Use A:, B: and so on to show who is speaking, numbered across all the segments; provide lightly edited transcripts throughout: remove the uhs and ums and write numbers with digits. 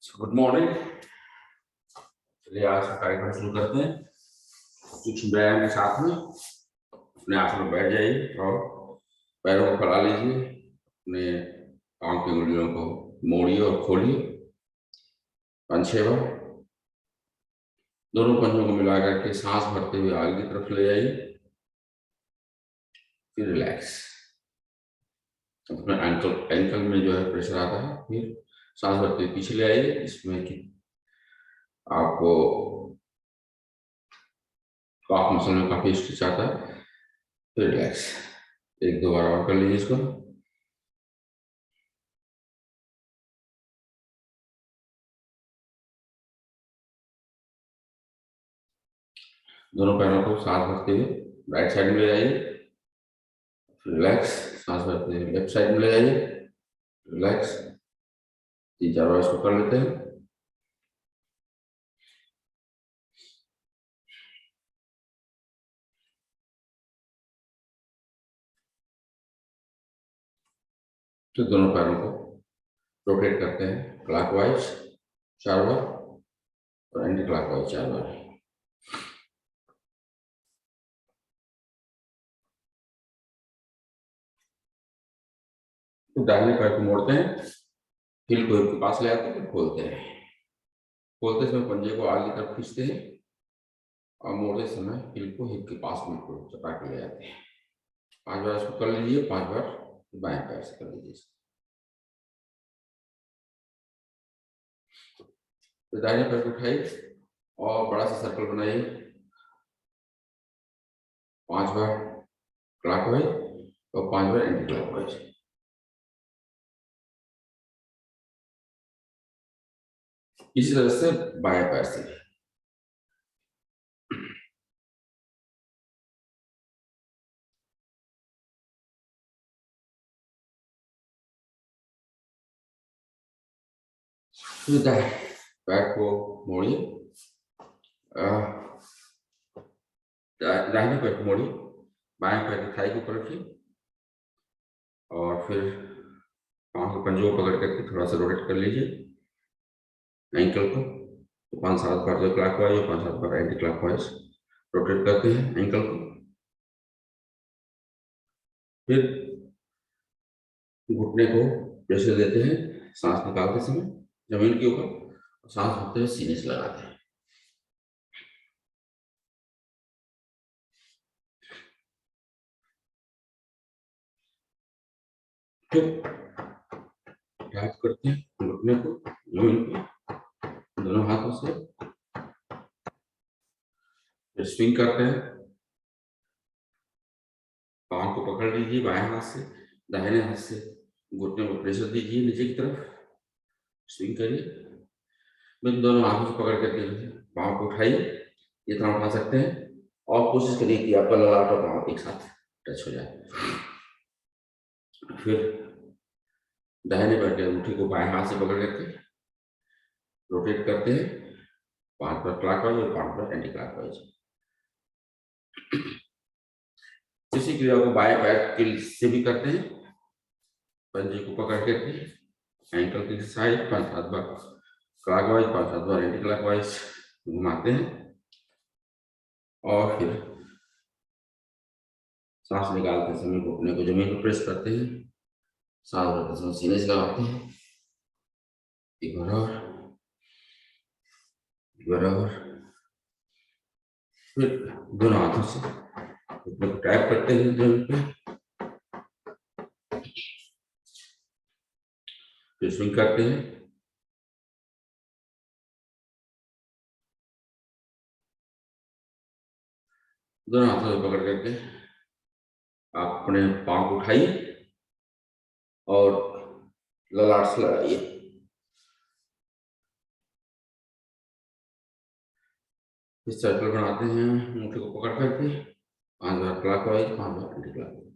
A: Good morning. चलिए आज का कार्यक्रम शुरू करते हैं। सूक्ष्म व्यायाम के साथ में अपने आसन में बैठ जाइए और पैरों को फैला लीजिए। अपने पांव की उंगलियों को मोड़िए और खोलिए 5-6 बार। दोनों पंजों को मिला करके सांस भरते हुए आगे की तरफ ले जाइए, फिर रिलैक्स। अपने एंकल में जो है प्रेशर आता है, फिर सांस भरते हुए पीछे ले आइए। इसमें कि आपको काफ मसल में काफी स्ट्रेच आता है, फिर रिलैक्स। 1-2 बार और कर लीजिए इसको। दोनों पैरों को सांस भरते हुए राइट साइड में ले जाइए, रिलैक्स। सांस भरते हुए लेफ्ट साइड में ले जाइए, रिलैक्स। 3-4 बार इसको कर लेते हैं। तो दोनों पैरों को रोटेट करते हैं क्लॉकवाइज 4 बार और एंटी क्लॉकवाइज 4 बार। तो दाहिने पैर को मोड़ते हैं, हिल को हिप के पास ले आते हैं, फिर खोलते हैं। खोलते समय पंजे को आगे की तरफ खींचते हैं और मोड़ते समय हिल को हिप के पास बिल्कुल चपा के ले आते हैं। 5 बार इसको कर लीजिए, 5 बार बाएं पैर से कर लीजिए। तो दाहिने पैर को उठाइए और बड़ा सा सर्कल बनाइए 5 बार क्लॉकवाइज और 5 बार एंटी क्लॉकवाइज। इसी तरह से बाएं पैर से। दाएं पैर को मोड़िए, दाहिने पैर को मोड़िए, बाएं पैर की थाई को ऊपर रखिए और फिर पांव के पंजों को पकड़ करके थोड़ा सा रोटेट कर लीजिए एंकल को। तो 5-7 बार जो क्लॉकवाइज और 5-7 बार एंटी क्लॉकवाइज रोटेट करते हैं एंकल को। फिर घुटने को प्रेशर देते हैं सांस निकालते समय जमीन के ऊपर, और सांस भरते हुए सीने से लगाते हैं। फिर टैप करते हैं घुटने को जमीन पे दोनों हाथों से, फिर स्विंग करते हैं। पाँव को पकड़ लीजिए बाएं हाथ से, दाहिने हाथ से घुटने को प्रेशर दीजिए नीचे की तरफ, स्विंग करिए। फिर दोनों हाथों से पकड़ करके पाँव को उठाइए, जितना उठा सकते हैं, और कोशिश करिए कि आपका ललाट और पाँव एक साथ टच हो जाए। फिर दाहिने पैर के अंगूठे को बाएं हाथ से पकड़ करके रोटेट करते हैं 5 बार क्लॉकवाइज और 5 बार एंटी क्लॉकवाइज। इसी क्रिया को बाएं पैर के से भी करते हैं। पंजे को पकड़ करके एंकल की साइड 5-7 बार क्लॉकवाइज, 5-7 बार एंटी क्लॉकवाइज घुमाते हैं और फिर सांस निकालते समय घुटने को जमीन पर प्रेस करते हैं, सांस भरते समय सीने से लगाते हैं। एक बार और, एक बार और। फिर दोनों हाथों से घुटने को टैप करते हैं जमीन पे, फिर स्विंग करते हैं। दोनों हाथों से पकड़ करके आप अपने पाँव को उठाइए और ललाट से लगाइए। इस सर्कल बनाते हैं अंगूठे को पकड़ करके 5 बार क्लॉकवाइज, 5 बार एंटी क्लॉकवाइज।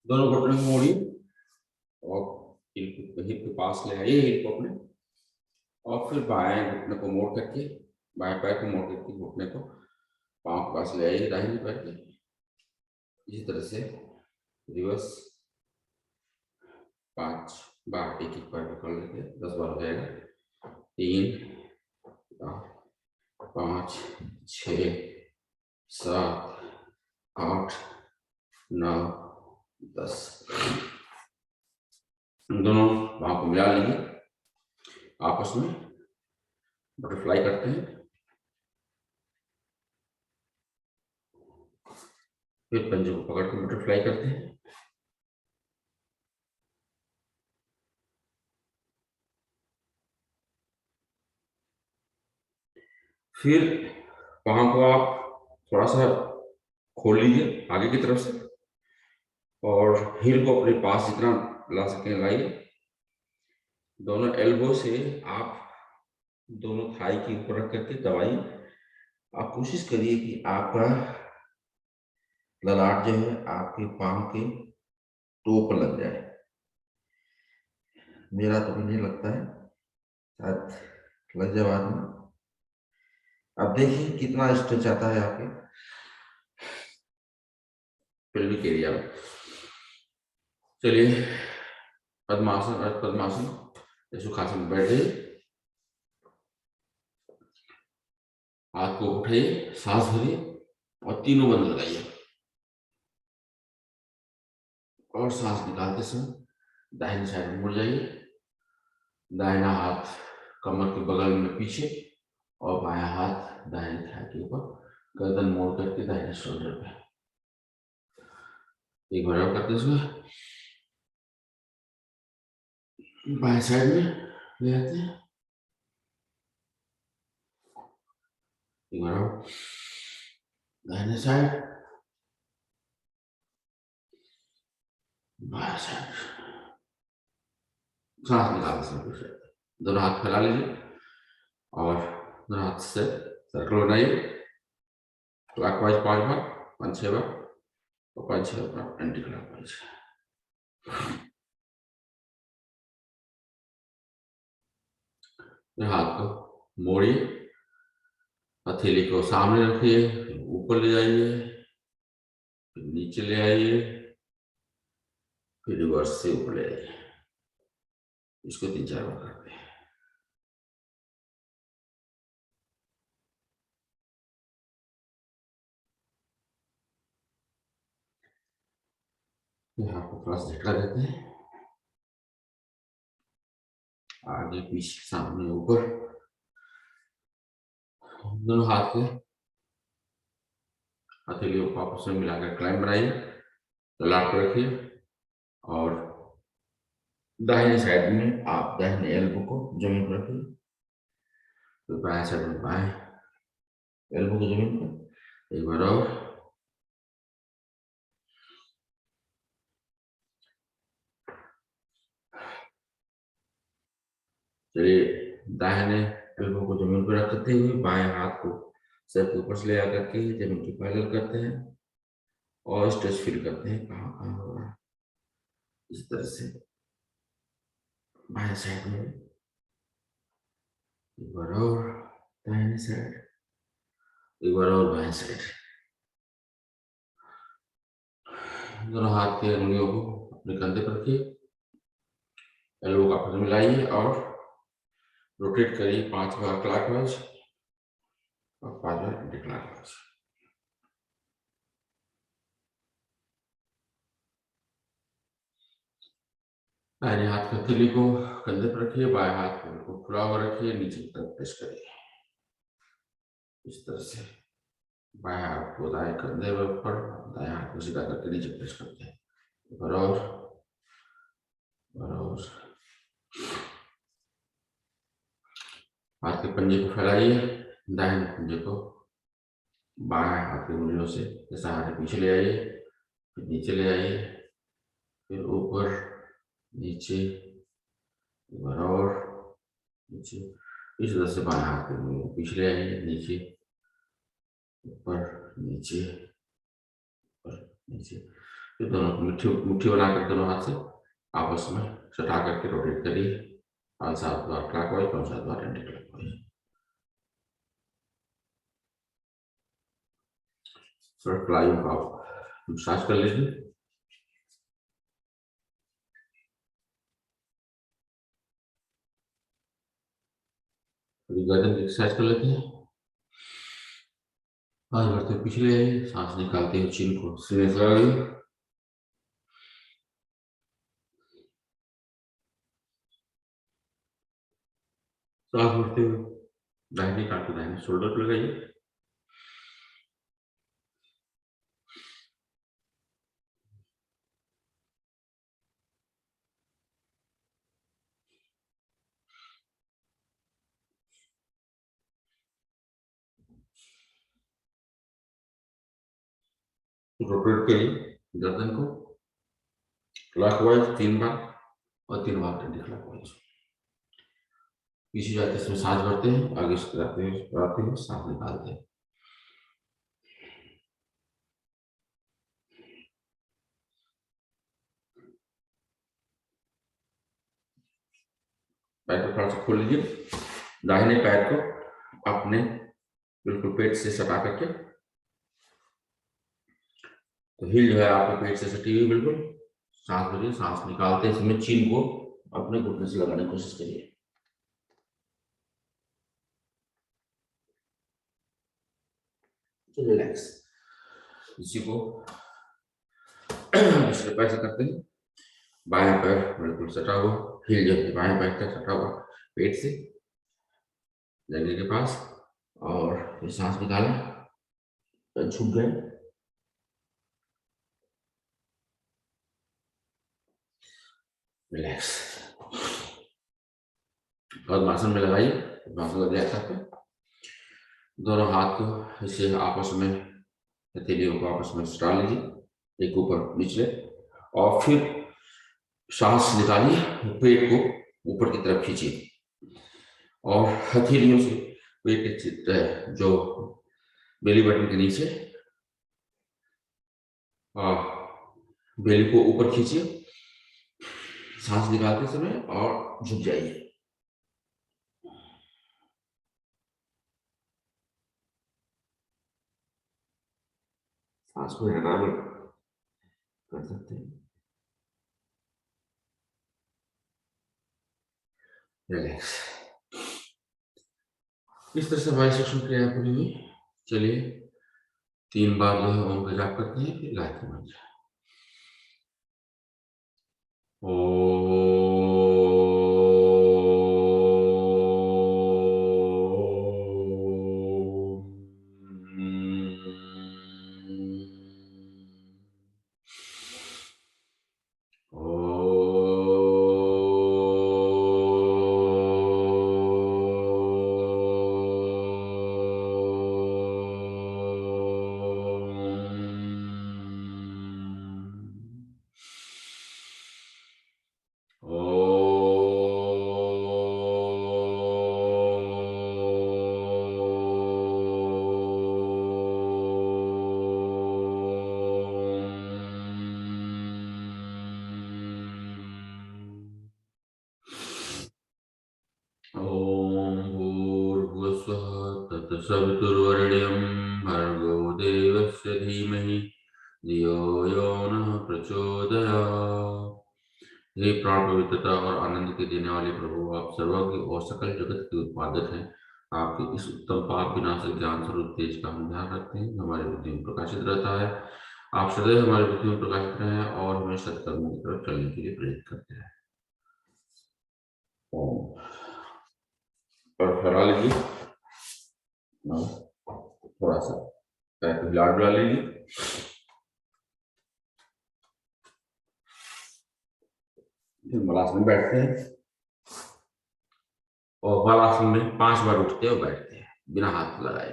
A: दोनों घुटने को मोड़िए और हिप के पास ले आइए हिल को अपने, और फिर बाएं घुटने को मोड़ करके, बाएं पैर को मोड़ करके घुटने को पाँव के पास ले आइए दाहिने पैर के। इसी तरह से रिवर्स 5 बार एक एक बार कर लेते हैं, 10 बार हो जाएगा। 3 5 6 7 8 9 10। दोनों बाहों को मिला लीजिए, आपस में बटरफ्लाई करते हैं। फिर पंजे को पकड़ के बटरफ्लाई करते हैं। फिर वहां को आप थोड़ा सा खोल लीजिए आगे की तरफ से, और हील को अपने पास जितना ला सके लाइए। दोनों एल्बो से आप दोनों थाई के ऊपर रख करके दबाइए। आप कोशिश करिए कि आपका ललाट जो है आपके पाम के टो पर लग जाए। मेरा तो नहीं लगता है, शायद लग जाए बाद में। अब देखिए कितना स्ट्रेच आता है आपके पेल्विक एरिया में। चलिए पद्मासन, पद्मासन सुखासन में बैठ जाइए, हाथ को उठाइए, सांस भरिए और तीनों बंद लगाइए, और सांस निकालते समय दाहिनी साइड में मुड़ जाइए। दाहिना हाथ कमर के बगल में पीछे, और बायां हाथ दाहिने थाई के ऊपर, गर्दन मोड़ करके दाहिने शोल्डर पे। एक बार और करते समय बाएं साइड में ले आते हैं। एक बार और दाहिने साइड, बाएं साइड। सांस निकालते समय पीछे दोनों हाथ फैला लीजिए, और दोनों हाथ से सर्कल बनाइए क्लॉकवाइज 5 बार, 5-6 बार, और 5-6 बार एंटी क्लॉकवाइज। हाथ को मोड़िए, हथेली को सामने रखिए, ऊपर ले जाइए, फिर नीचे ले आइए, फिर रिवर्स से ऊपर ले आइए। इसको 3-4 बार करते हैं। यहाँ को थोड़ा सा झटका देते हैं, आगे पीछे सामने ऊपर। दोनों हाथ के हथेलियों को आपस में मिलाकर क्लाइंब बनाइए, ललाट पर रखिए, और दाहिने साइड में आप दाहिने एल्बो को जमीन पर रखिए, तो बाएं साइड में बाएं एल्बो को जमीन पर। एक बार और, चलिए दाहिने एल्बो को जमीन पर रखते हुए बाएं हाथ को सर के ऊपर से ले आकर के जमीन के पैरेलल करते हैं, और स्ट्रेच फील करते हैं कहाँ कहाँ हो रहा है। इस तरह से बाएं साइड में, एक बार और दाहिने साइड, एक बार और बाएं साइड। दोनों हाथ के उंगलियों को अपने कंधे पर रखिए, एल्बो का आपस में मिलाइए, और रोटेट करिए 5 बार क्लॉकवाइज और 5 बार एंटी क्लॉकवाइज। दाहिने हाथ की हथेली को कंधे पर रखिए, बाएं हाथ को खुला हुआ रखिए, नीचे की तरफ प्रेस करिए। इस तरह से बाएं हाथ को दाएं कंधे पर ऊपर, दाएं हाथ को सीधा करके नीचे प्रेस करते हैं। बराबर बराबर। हाथ के पंजे को फैलाइए, दाहिने पंजे को बाएं हाथ की उंगलियों से सहारे पीछे ले आइए, फिर नीचे ले आइए, फिर ऊपर नीचे, बराबर नीचे। इस तरह से बाएं हाथ की उंगलियों को पीछे ले आइए, नीचे ऊपर नीचे ऊपर नीचे। फिर दोनों मुट्ठी मुट्ठी बनाकर दोनों हाथ से आपस में सटा करके रोटेट करिए 5-7 बार क्लॉकवाइज, 5-7 बार एंटी क्लॉकवाइज। सर फ्लाई को आप मसाज कर लीजिए। अभी गर्दन की एक्सरसाइज कर लेते हैं। आगे बढ़ते हुए पिछले, सांस निकालते हुए चिन को सीने से लगाइए। सांस बढ़ते हुए दाहिने कान को दाहिने शोल्डर पर लगाइए। रोटेट करिए गर्दन को क्लॉकवाइज 3 बार और 3 बार एंटी क्लॉकवाइज। पीछे जाते समय सांस भरते हैं, आगे से आते हुए सांस निकालते हैं। पैर को थोड़ा सा खोल लीजिए। दाहिने पैर को अपने बिल्कुल पेट से सटा करके, तो हिल जो है आपके पेट से सटी हुई बिल्कुल। सांस भरिए, सांस निकालते समय चीन को अपने घुटने से लगाने की कोशिश करिए। रिलैक्स। इसी को दूसरे पैर से करते हैं। बाएं पैर बिल्कुल सटा हुआ, हिल जो है बाएं पैर तक सटा हुआ पेट से जगह के पास, और फिर सांस निकालें, झुक गए, रिलैक्स। पद्मासन में लगाइए, पद्मासन लग जाता है। दोनों हाथ को इसे आपस में, हथेलियों को आपस में सटा लीजिए, एक ऊपर नीचे, और फिर सांस निकालिए, पेट को ऊपर की तरफ खींचिए और हथेलियों से पेट के चित्र जो बेली बटन के नीचे, बेली को ऊपर खींचिए सांस निकालते समय और झुक जाइए। सांस को एनाबल कर सकते हैं। रिलैक्स। इस तरह से हमारी सेक्शन क्रिया पूरी हुई। चलिए 3 बार जो है ओम का जाप करते हैं, फिर गायत्री मंत्र। ओम भूर्भुवस्सुः तत्सवितुर्वरेण्यं भर्गो देवस्य धीमहि धियो यो नः प्रचोदयात्। हे प्राण पवित्रता और आनंद के देने वाले प्रभु, आप सर्वज्ञ और सकल जगत के उत्पादक हैं। आपके इस उत्तम पाप विनाशक ज्ञान स्वरूप तेज का हम ध्यान रखते हैं, हमारी बुद्धि में प्रकाशित रहता है। आप सदैव हमारी बुद्धि में प्रकाशित रहें और हमें सत्कर्मों की तरफ चलने के लिए प्रेरित करते हैं। ओम। और फैला लीजिए, थोड़ा सा पैर को हिला डुला लीजिए। फिर मलासन में बैठते हैं और बालासन में 5 बार उठते और बैठते हैं बिना हाथ लगाए।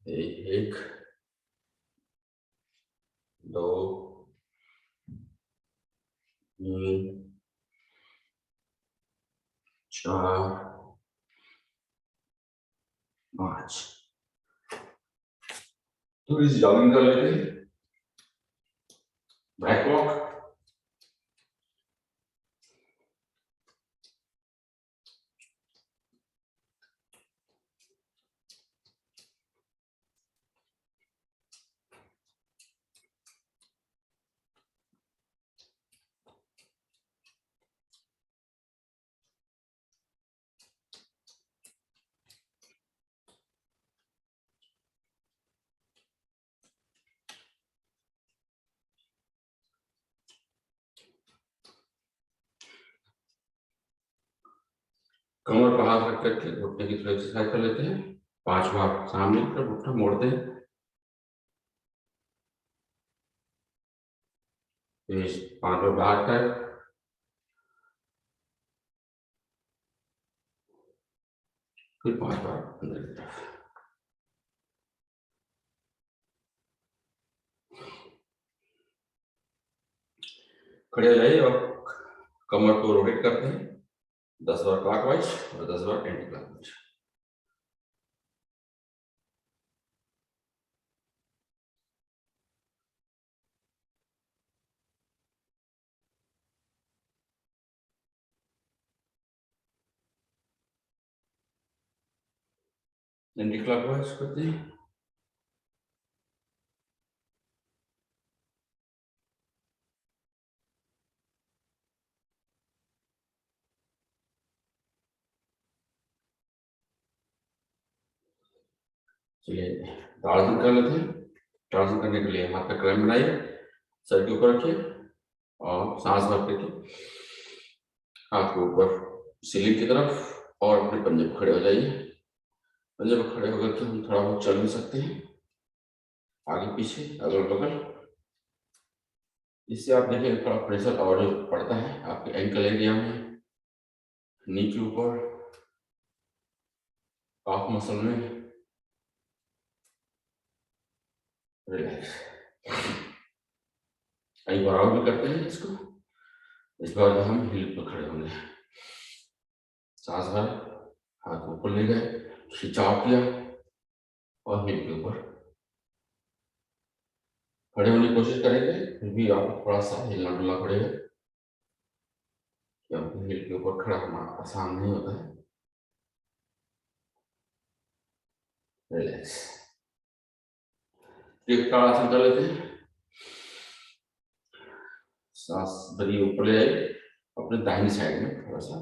A: 1 2 3 4 5। थोड़ी सी जॉगिंग कर लेते हैं, बैक वॉक। कमर पर हाथ रख करके घुटने की तरफ एक्सरसाइज कर लेते हैं। 5 बार सामने की तरफ घुटना मोड़ते हैं, फिर 5 बार बाहर कर, फिर 5 बार अंदर की तरफ। खड़े हो जाइए और कमर को रोटेट करते हैं 10 बार क्लॉकवाइज और 10 बार एंटी क्लॉकवाइज। एंटी क्लॉकवाइज करते हैं। चलिए ताड़ासन कर लेते हैं। ताड़ासन करने के लिए हाथ का क्रम बनाइए, सर के ऊपर रखिए और सांस भर करके हाथ को ऊपर सीलिंग की तरफ और अपने पंजे पर खड़े हो जाइए। पंजे पर खड़े होकर के हम थोड़ा बहुत चल भी सकते हैं, आगे पीछे अगल बगल। इससे आप देखिए थोड़ा प्रेशर और पड़ता है आपके एंकल एरिया में, नी के ऊपर, काफ मसल में। रिलैक्स। एक बार और भी करते हैं इसको। इस बार हम हिल पर खड़े होंगे, सांस भर, हाथ ऊपर ले गए, खिंचाव किया और हिल के ऊपर खड़े होने की कोशिश करेंगे। फिर भी आपको थोड़ा सा हिलना डुलना पड़ेगा क्योंकि हिल के ऊपर खड़ा होना आसान नहीं होता है। रिलैक्स। एक ताड़ासन कर लेते हैं। सांस भरी ऊपर ले जाइए, अपने दाहिनी साइड में थोड़ा सा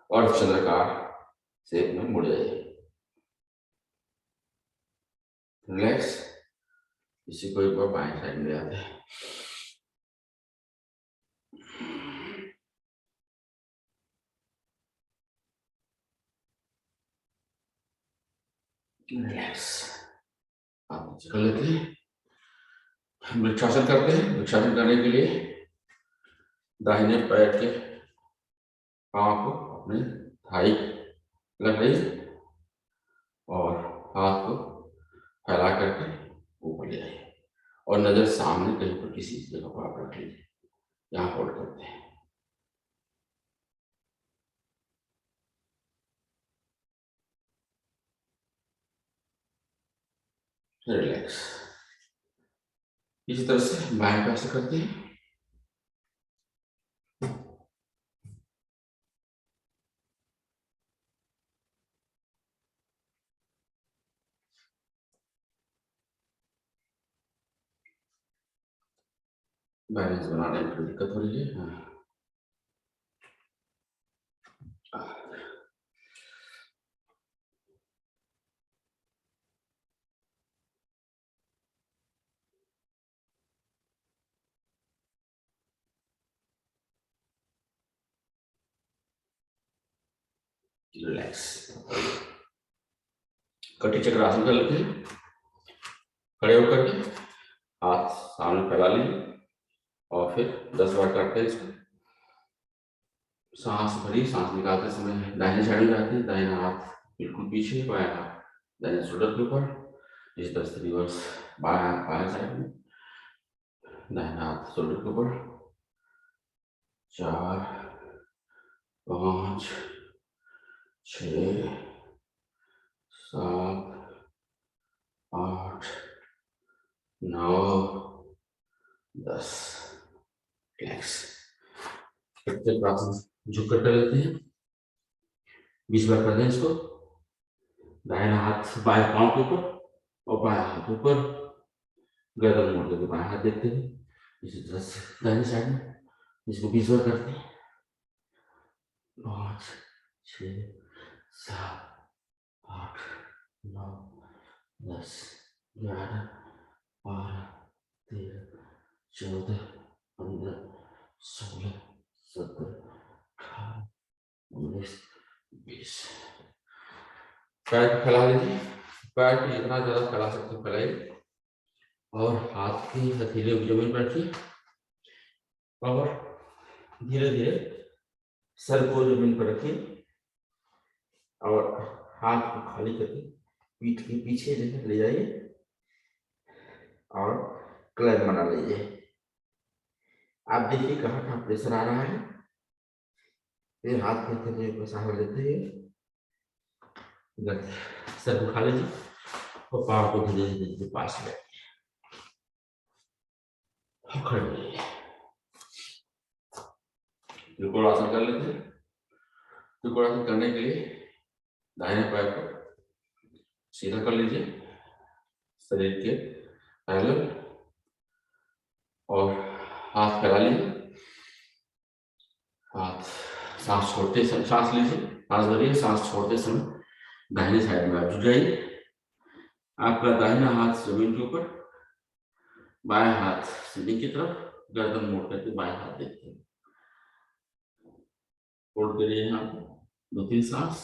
A: और चंद्रकार शेप में मुड़ जाइए। रिलैक्स। इसी को एक बार बाएं साइड में आते हैं। रिलैक्स। आप कर लेते हैं। वृक्षासन करते हैं। वृक्षासन करने के लिए दाहिने पैर के पांव को अपने थाई लगाइए और हाथ को फैला करके ऊपर ले आइए और नजर सामने कहीं पर किसी जगह पर आप रख लीजिए। यहाँ होल्ड करते हैं। रिलैक्स। इसी तरह से बाएं पैर से करते हैं। बैलेंस बनाने में थोड़ी दिक्कत हो रही है। रिलैक्स। कटी चक्र आसन कर लेते हैं। खड़े होकर के हाथ सामने फैला लीजिए और फिर 10 बार करते हैं इसको। सांस भरी, सांस निकालते समय दाहिने साइड में जाते हैं, दाहिना हाथ बिल्कुल पीछे, बायां हाथ दाहिने शोल्डर के ऊपर। इस तरह से रिवर्स, बायां हाथ बायां साइड में, दाहिना हाथ शोल्डर के ऊपर। 4 5 6 7 8 9 10। रिलैक्स। झुक कर लेते हैं। 20 बार कर दें इसको। दाहिना हाथ बाएं पांव के ऊपर और बायां हाथ ऊपर, गर्दन मोड़ करके बाएं हाथ देखते हैं। इसी तरह से दाहिनी साइड में इसको 20 बार करते हैं। 5 6 7 8 9 10 11 12 13 14 15 16 17 18 20। पैर को फैला लीजिए, पैर को जितना ज्यादा फैला सकते हो फैलाइए और हाथ की हथेली को जमीन पर रखिए और धीरे धीरे सर को जमीन पर रखिए और हाथ को खाली करके पीठ के पीछे जगह ले जाइए और क्लैप बना लीजिए। आप देखिए कहाँ कहाँ प्रेशर आ रहा है। फिर हाथ के हथेली को सहारा लेते हुए सर को खा लीजिए और पाँव को धीरे धीरे पास ले खड़े होइए। त्रिकोणासन कर लेते हैं। त्रिकोणासन करने के लिए दाहिने पैर को सीधा कर लीजिए शरीर के पैरेलल और हाथ फैला लीजिए। हाथ सांस छोड़ते समय सांस लीजिए, सांस भरिए, सांस छोड़ते समय दाहिने साइड में आप झुक जाइए। आपका दाहिना हाथ जमीन के ऊपर, बाएं हाथ सीढ़ी की तरफ, गर्दन मोड़ करके बाएं हाथ देखते हैं। होल्ड करिए यहाँ पे 2-3 सांस।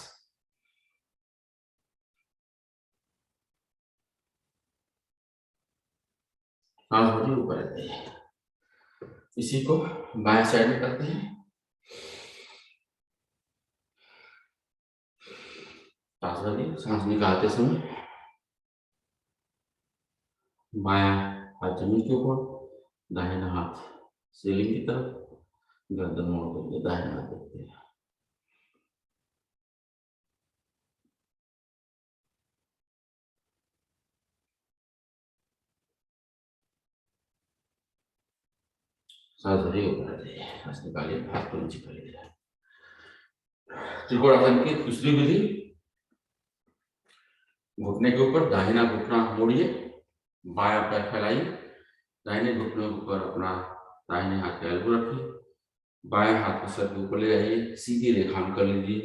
A: सांस भरिए, ऊपर आते हैं। इसी को बाएं साइड में करते हैं। सांस भरिए, सांस निकालते समय बायां हाथ जमीन के ऊपर, दाहिना हाथ सीलिंग की तरफ, गर्दन मोड़ करके दाहिना हाथ देखते हैं। सांस भरिए, ऊपर आते हैं। सांस निकालिए, हाथ को नीचे कर लीजिए। त्रिकोणासन की दूसरी विधि, घुटने के ऊपर दाहिना घुटना मोड़िए, बायां पैर फैलाइए, दाहिने घुटने के ऊपर अपना दाहिने हाथ का एल्बो रखिए, बाएं हाथ को सर के ऊपर ले जाइए, सीधी रेखा में कर लीजिए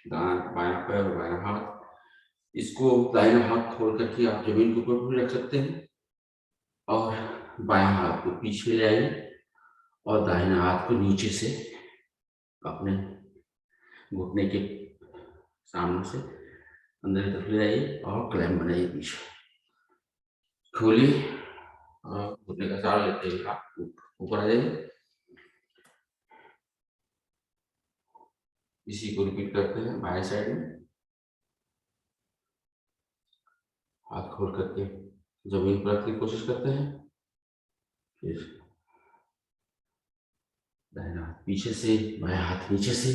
A: बायां पैर और बायां हाथ। इसको दाहिना हाथ खोल करके आप जमीन के ऊपर भी रख सकते हैं और बायां हाथ को पीछे ले आइए और दाहिना हाथ को नीचे से अपने घुटने के सामने से अंदर की तरफ ले आइए और क्लैम्प बनाइए पीछे। खोलिए और घुटने का सहारा लेते हुए आप ऊपर आ जाइए। इसी को रिपीट करते हैं बाएं साइड में। हाथ खोल करके जमीन पर रखने की कोशिश करते हैं, फिर दाहिना हाथ पीछे से, बायां हाथ नीचे से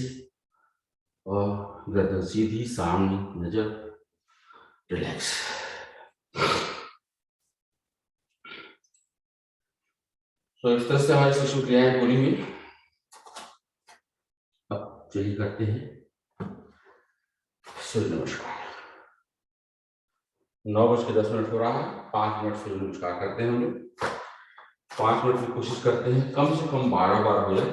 A: और गर्दन सीधी, सामने नजर, रिलैक्स। तो इस तरह से हमारी सेशन क्रियाएं पूरी हुई। अब चलिए करते हैं सूर्य नमस्कार। 9:10 हो रहा है, 5 मिनट सूर्य नमस्कार करते हैं हम लोग। 5 मिनट की कोशिश करते हैं कम से कम 12 बार हो जाए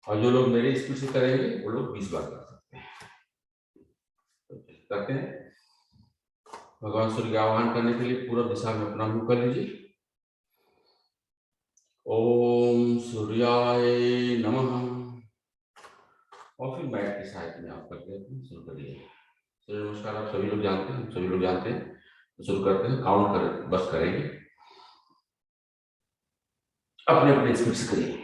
A: और जो लोग मेरी स्पीड से करेंगे वो लोग 20 बार कर सकते हैं। करते हैं। भगवान सूर्य का आह्वान करने के लिए पूरा दिशा में अपना मुंह कर लीजिए। ओम सूर्याय नमः और फिर मैट की सहायता में आप करके शुरू करिए। सूर्य नमस्कार आप सभी लोग जानते हैं, सभी लोग जानते हैं, तो शुरू करते हैं। काउंट कर बस करेंगे, अपने अपने स्पीड से करिए।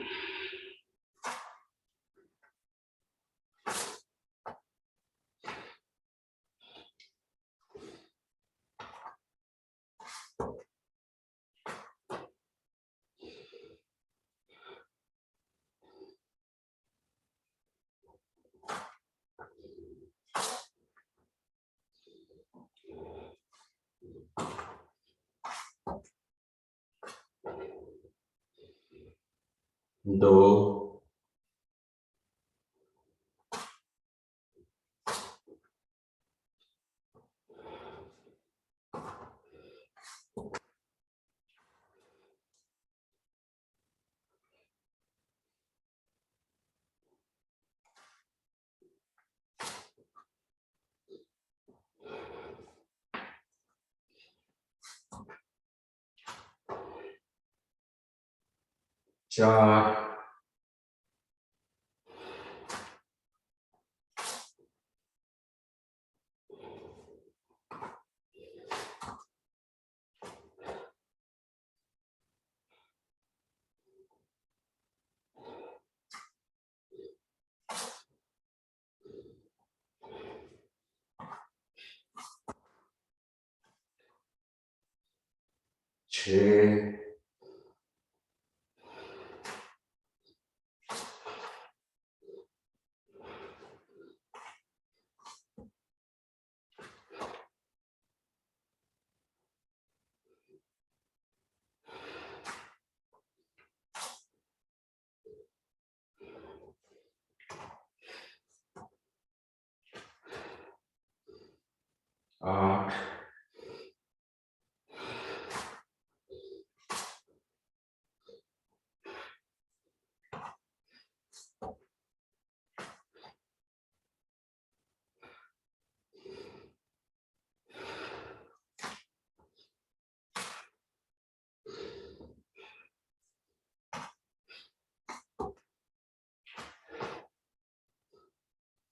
A: दो, चार, 6, 8,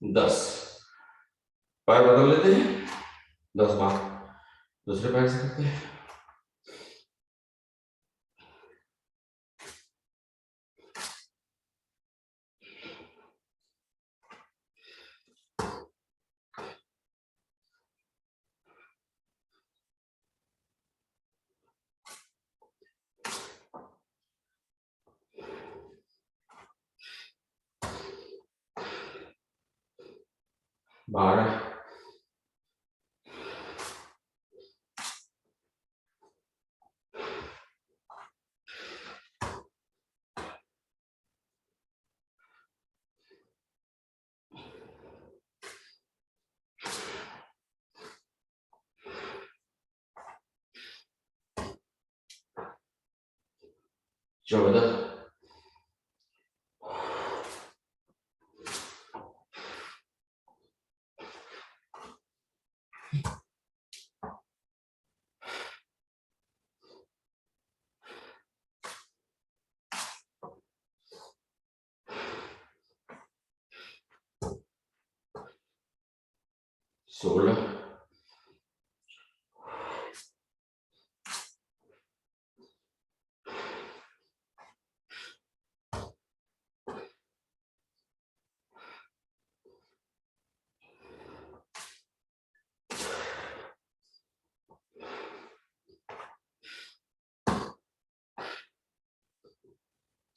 A: 10। पैर बदल लेते हैं, 10 बार दूसरे पैर से करते हैं। बारह, 14, 16,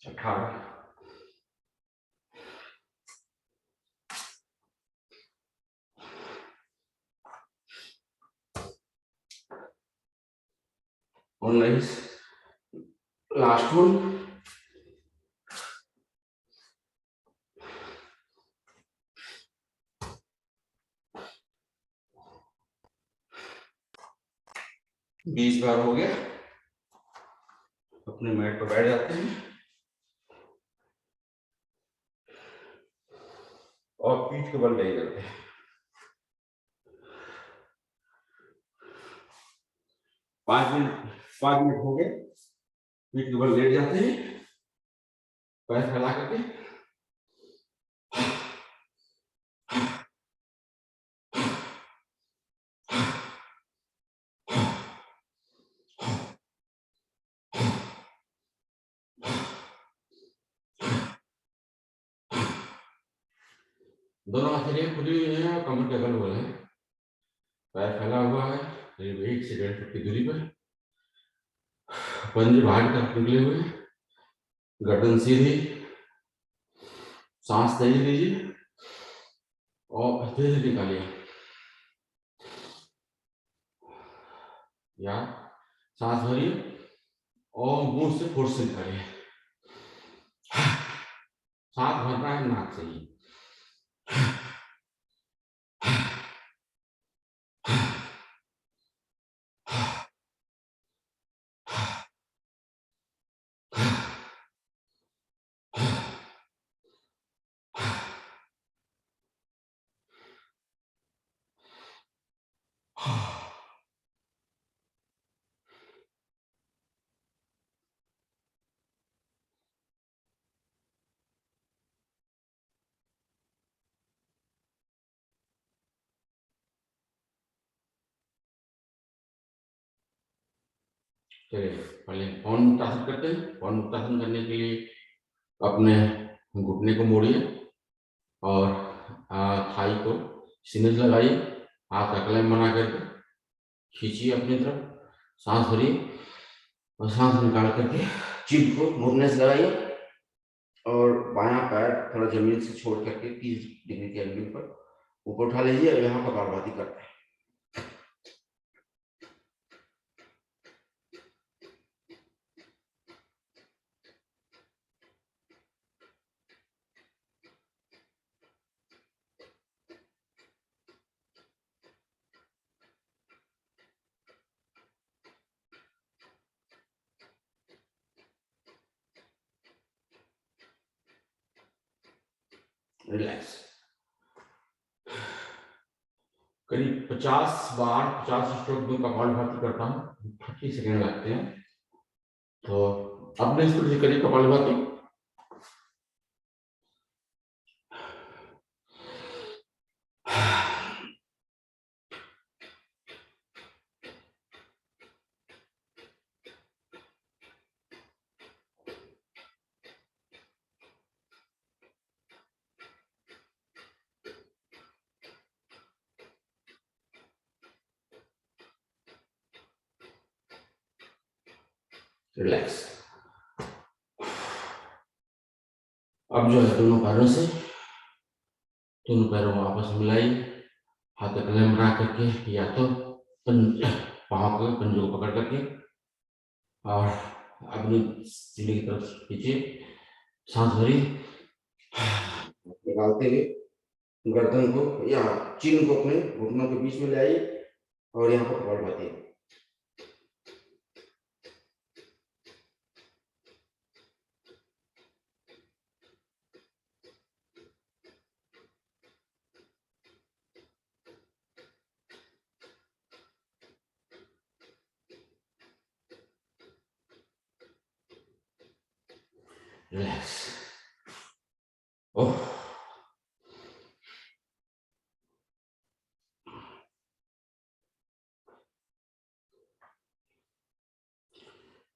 A: 18, 19, लास्ट वन, 20 बार हो गया। अपने मैट पर बैठ जाते हैं और पीठ के बल नहीं करते हैं। 5 मिनट हो गए। पीठ के बल लेट जाते हैं, पैर फैला करके। दोनों हथेलियां खुली हुई हैं और कमर के बल हो रहे हैं। पैर फैला हुआ है करीब 1 से 1.5 फुट की दूरी पर। पंजे बाहर की तरफ निकले हुए, गर्दन सीधी, सांस तेज लीजिए और धीरे निकालिए। या सांस भरिए और मुंह से फोर्स से निकालिए। सांस भरना है नाक से ही। चलिए पहले पवन मुक्तासन करते हैं। पवन मुक्तासन करने के लिए अपने घुटने को मोड़िए और थाई को सीने से लगाइए। हाथ का क्लैंप बना करके खींचिए अपनी तरफ, सांस भरिए और सांस निकाल करके चिन को घुटने से लगाइए और बायां पैर थोड़ा जमीन से छोड़ करके 30 डिग्री के एंगल पर ऊपर उठा लीजिए और यहाँ कपालभाति करते हैं। रिलैक्स। करीब 50 बार 50 स्ट्रोक में कपालभाति करता हूँ, 30 सेकेंड लगते हैं। तो अपने स्पीड से करिए कपालभाति। रिलैक्स। अब जो है दोनों पैरों से दोनों पैरों को आपस में मिलाइए, हाथ का कलम बना करके या तो पाँव को पंजों को पकड़ करके और अपनी सीने की तरफ खींचिए, सांस भरिए, निकालते हुए गर्दन को या चिन को अपने घुटनों के बीच में ले आइए और यहाँ पर कपालभाति। रिलैक्स। ओह,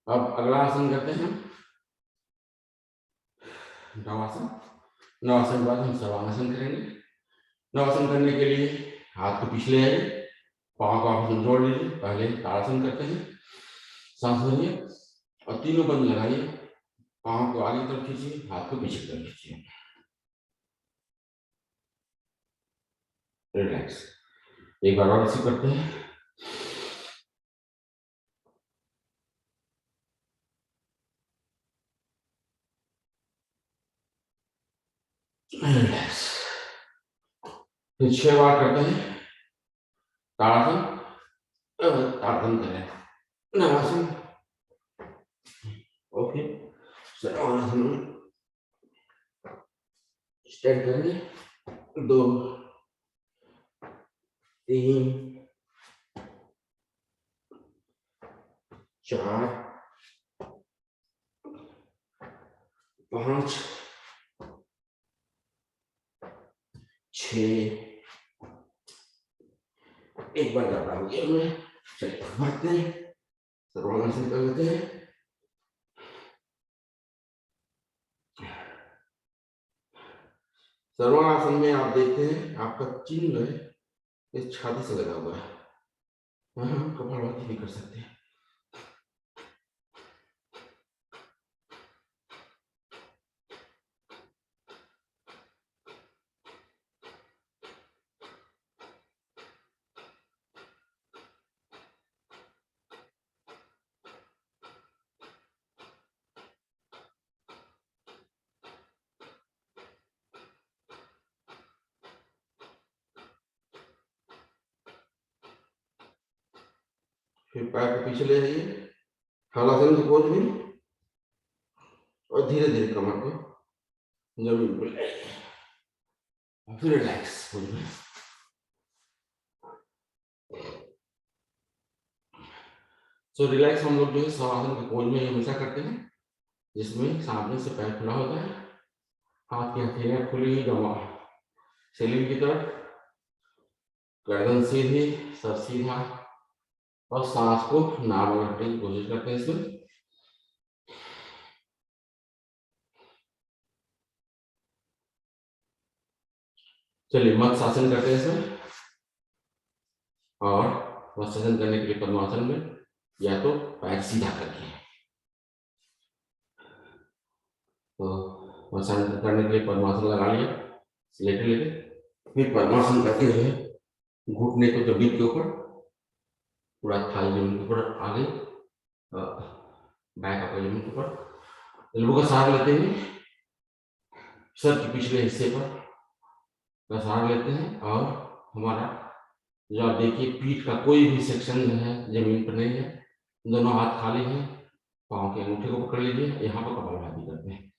A: अब अगला आसन करते हैं नवासन। नवासन के बाद हम सर्वांगासन करेंगे। नवासन करने के लिए हाथ को पीछे ले आइए, पाँव को आपस में जोड़ लीजिए। पहले ताड़ासन करते हैं, सांस भरिए और तीनों बंद लगाइए, पाँव को आगे तरफ खींचिए, हाथ को पीछे तरफ खींचिए। रिलैक्स। एक बार और इसी करते हैं। रिलैक्स। फिर 6 बार करते हैं ताड़ासन, ताड़ासन करें, नवासन, ओके, सर्वांगासन स्ट्रेट करेंगे, 2 3 4 5 6। एक बार ज्यादा हो गया मैं, चलिए बढ़ते हैं, सर्वांगासन कर लेते हैं। सर्वांगासन में आप देखते हैं आपका चिन्ह जो है इस छाती से लगा हुआ है, हम कपालभाति भी कर सकते हैं। फिर पैर को पीछे ले जाइए, हलासन की पोज में, और धीरे धीरे कमर को जमीन पर ले आइए, फिर रिलैक्स पोज में। सो रिलैक्स हम लोग जो है शवासन के पोज में हमेशा करते हैं, जिसमें सामने से पैर खुला होता है, हाथ की हथेलियां खुली जमा सीलिंग की तरफ, गर्दन सीधी, सर सीधा, और सांस को नाक में रखने की कोशिश करते हैं इसमें। चलिए मत्स्यासन करते हैं इसमें, और मत्स्यासन करने के लिए पद्मासन में या तो पैर सीधा करके वज्रासन करने के लिए पद्मासन लगा लिया, लेटे लेटे, फिर पद्मासन करते हुए घुटने को जमीन के ऊपर, पूरा थाई जमीन के ऊपर आ गई, बैक अपने जमीन के ऊपर, एल्बो का सहारा लेते हुए सर के पिछले हिस्से पर का सहारा लेते हैं, और हमारा जो आप देखिए पीठ का कोई भी सेक्शन जो है जमीन पर नहीं है, दोनों हाथ खाली हैं, पाँव के अंगूठे को पकड़ लीजिए, यहाँ पर कपालभाति करते हैं।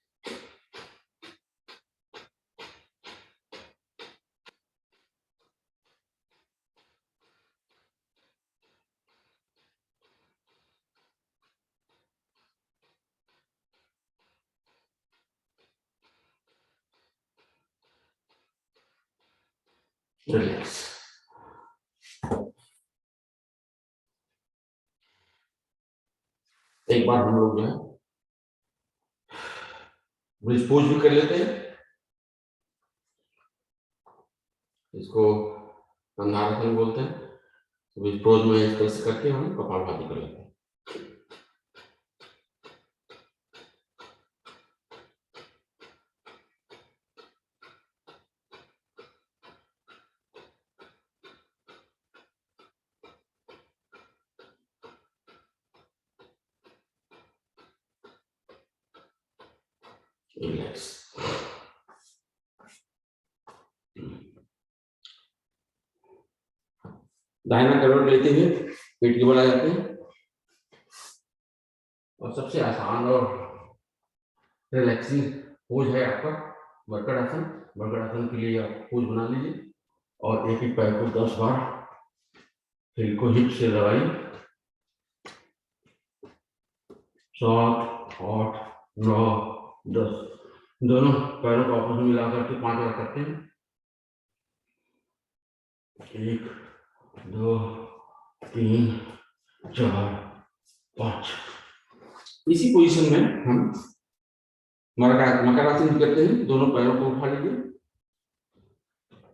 A: रिलैक्स। एक बार हम लोग जो है ब्रिज पोज भी कर लेते हैं, इसको कंधारासन बोलते हैं। ब्रिज पोज में इस तरह से करके हम कपालभाति कर लेते हैं। रिलैक्स। दाहिना करवट लेते हुए पेट के बल आ जाते हैं, और सबसे आसान और रिलैक्सिंग पोज है आपका मरकट आसन। मरकट आसन के लिए आप पोज बना लीजिए, और एक एक पैर को 10 बार हिल को हिप से लगाइए। 7, 8, 9, 10, दोनों पैरों को आपस में मिलाकर के 5 बार करते हैं। 1, 2, 3, 4, 5। इसी पोजीशन में हम मकर आसन करते हैं। दोनों पैरों को उठा लीजिए,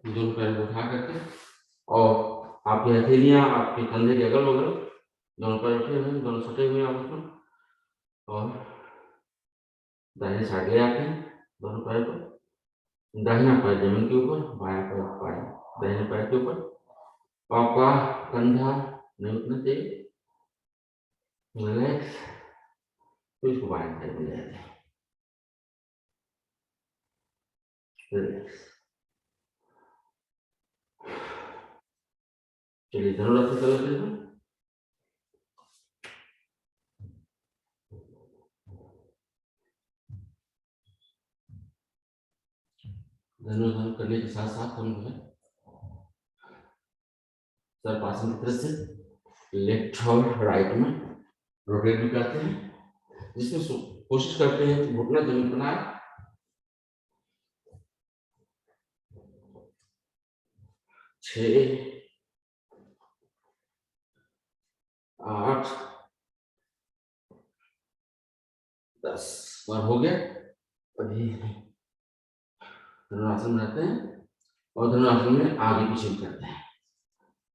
A: दोनों पैरों को उठा करके, और आपकी हथेलियां आपके कंधे के अगल बगल, दोनों पैर उठे हुए हैं, दोनों सटे हुए हैं आपस में, और दाहिने साइड ले आते हैं दोनों पैर को। दाहिना पैर जमीन के ऊपर, बायां पैर दाहिने पैर के ऊपर, आपका कंधा नहीं उठना चाहिए, रिलैक्स। तो इसको बाएं साइड में ले जाते हैं, रिलैक्स। चलिए धनुरासन कर लेते हैं। धनुरासन करने के साथ साथ हम जो है सर्पासन की तरह से लेफ्ट और राइट में रोटेट भी करते हैं, जिसमें कोशिश करते हैं कि घुटना जमीन पर आए। 6, 8, 10 बार हो गया। अभी धनुरासन में रहते हैं, और धनुरासन में आगे पीछे करते हैं।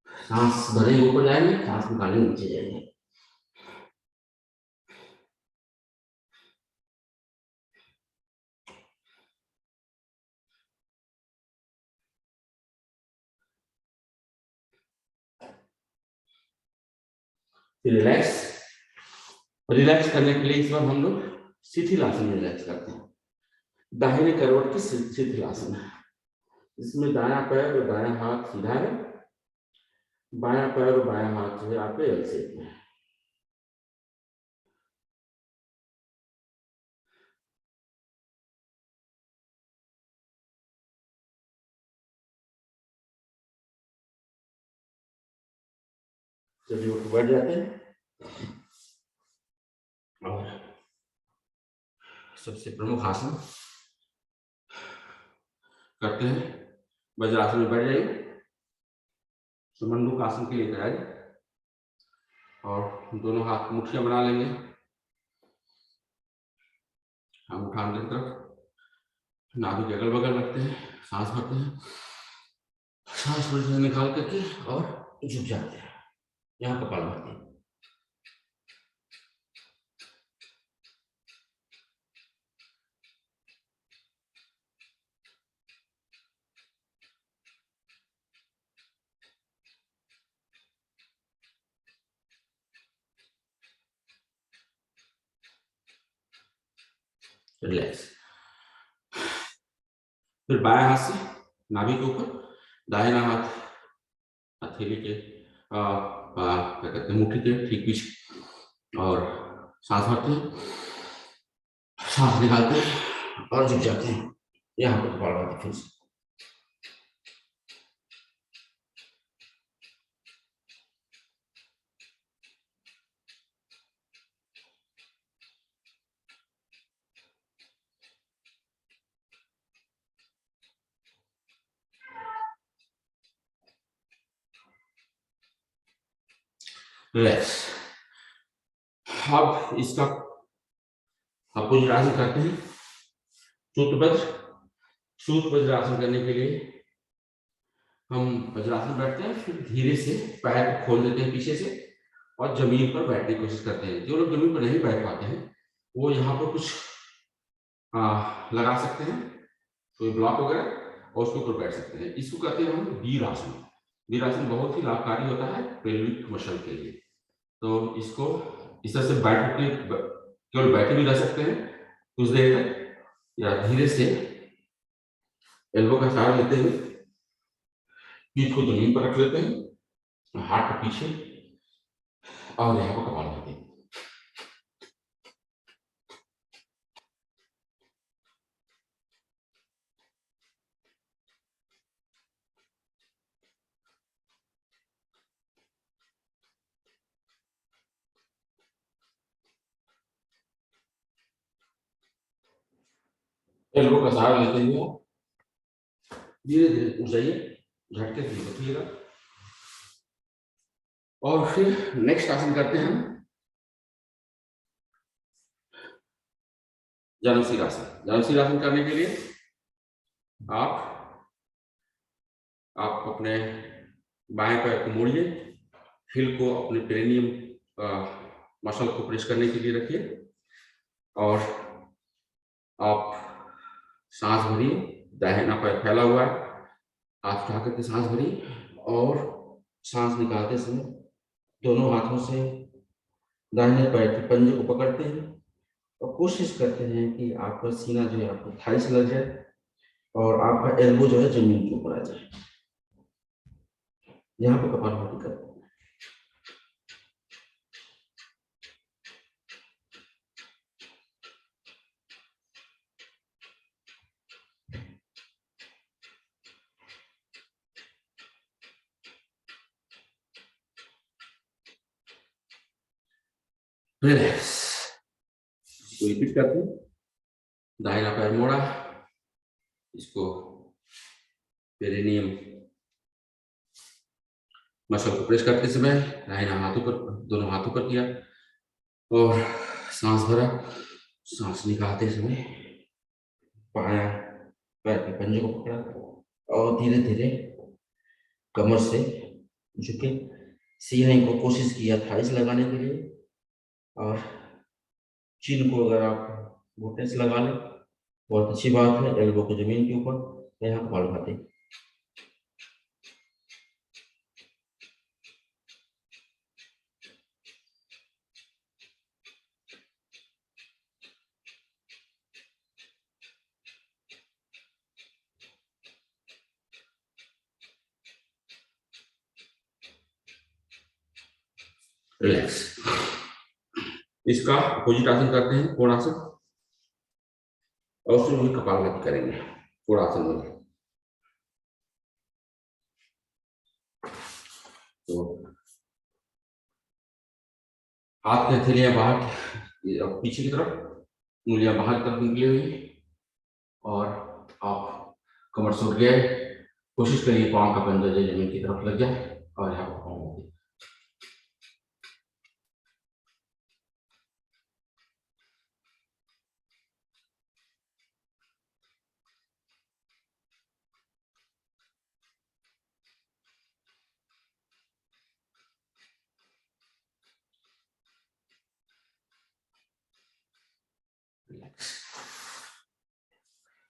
A: सांस भरेंगे ऊपर जाएंगे, सांस निकालेंगे नीचे जाएंगे। रिलैक्स। रिलैक्स करने के लिए इस बार हम लोग शिथिलासन में रिलैक्स करते हैं। दाहिने करवट की शिथिलासन है, इसमें दायां पैर और दायां हाथ सीधा है, बायां पैर और बायां हाथ जो है आपके एल शेप में है। चलिए उठ बैठ जाते हैं, और सबसे प्रमुख आसन करते हैं। वज्रासन में बैठ जाइए, सुमंडूक आसन के लिए तैयारी, और दोनों हाथ मुठ्ठियां बना लेंगे, हम उठाने की तरफ नाभि के अगल बगल रखते हैं, सांस भरते हैं, सांस पूरी निकाल करके और झुक जाते हैं। यहाँ कपालभाति। रिलैक्स। फिर बाएं हाथ से नाभि के ऊपर, दाहिना हाथ हथेली के क्या कहते हैं मुट्ठी के ठीक पीछे, और सांस भरते हैं, सांस निकालते हैं और झुक जाते हैं। यहाँ पर कपालभाति फिर से। रिलैक्स। अब इसका अपोजिट आसन करते हैं, सूत्रवज्र। सूत्रवज्र आसन करने के लिए हम वज्रासन बैठते हैं, फिर धीरे से पैर को खोल देते हैं पीछे से और जमीन पर बैठने की कोशिश करते हैं। जो लोग जमीन पर नहीं बैठ पाते हैं वो यहाँ पर कुछ लगा सकते हैं, कोई ब्लॉक वगैरह, और उसके ऊपर बैठ सकते हैं। इसको कहते हैं हम वीर आसन। वीर आसन बहुत ही लाभकारी होता है पेल्विक मसल के लिए। तो इसको इस तरह से बैठ के केवल बैठे भी रह सकते हैं कुछ देर तक, या धीरे से एल्बो का सहारा लेते हुए पीठ को जमीन पर रख लेते हैं, हाथ के पीछे, और यहाँ पर कपालभाति। एल्बो का सहारा लेते हुए धीरे धीरे उठ जाइए, झटके से उठिएगा। और फिर नेक्स्ट आसन करते हैं हम जलनशील आसन। जलनशील आसन करने के लिए आप अपने बाएं पैर को मोड़िए, हिल को अपने पेरिनियम मसल को प्रेस करने के लिए रखिए, और आप सांस भरिए। दाहिना पैर फैला हुआ है, हाथ उठा करके सांस भरिए, और सांस निकालते समय दोनों हाथों से दाहिने पैर के पंजे को पकड़ते हैं और कोशिश करते हैं कि आपका सीना जो है आपको थाई से लग जाए और आपका एल्बो जो है जमीन के ऊपर आ जाए। यहाँ पे कपालभाति करते हैं। रिलैक्स। रिपीट करते हैं। दाहिना पैर मोड़ा, इसको पेरिनियम मसल को प्रेस करते समय दाहिना हाथों पर, दोनों हाथों पर किया, और सांस भरा। सांस निकालते समय बायां पैर के पंजे को पकड़ा और धीरे धीरे कमर से झुके, सीने को कोशिश किया थाइस लगाने के लिए, और चिन को अगर आप घुटने से लगा लें बहुत अच्छी बात है। एल्बो को जमीन के ऊपर, यहाँ कपालभाति। रिलैक्स। इसका अपोजिट आसन करते हैं कोणासन, और उसमें भी कपालभाति करेंगे कोणासन में। तो हाथ की हथेलियां बाहर पीछे की तरफ, उंगलियां बाहर की तरफ निकली हुई, और आप कमर से उठ गए। कोशिश करिए पांव का पंजा जो जमीन की तरफ लग जाए, और यहाँ पर पाँव होगी।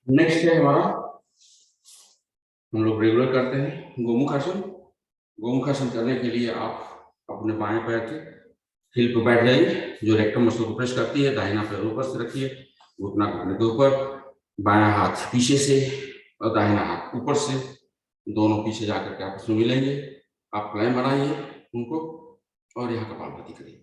A: नेक्स्ट है हमारा, हम लोग रेगुलर करते हैं गोमुख आसन। गोमुख आसन करने के लिए आप अपने बाएं पैर के हिल पर बैठ जाइए, जो रेक्टम मसल को प्रेस करती है। दाहिना पैर ऊपर से रखिए घुटना घुटने के ऊपर, बायां हाथ पीछे से और दाहिना हाथ ऊपर से, दोनों पीछे जाकर के आपस में मिलेंगे। आप प्लान बनाइए उनको और यहाँ कपालभाति करिए।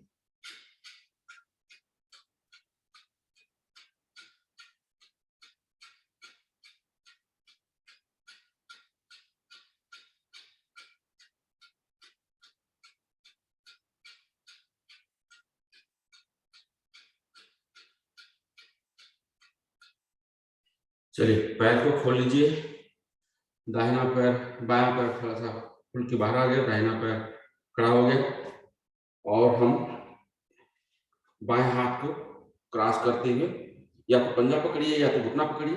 A: चलिए, पैर को खोल लीजिए। दाहिना पैर, बायां पैर थोड़ा सा खुल के बाहर आ गया, दाहिना पैर खड़ा हो गया और हम बाएं हाथ को क्रॉस करते हुए या तो पंजा पकड़िए या तो घुटना पकड़िए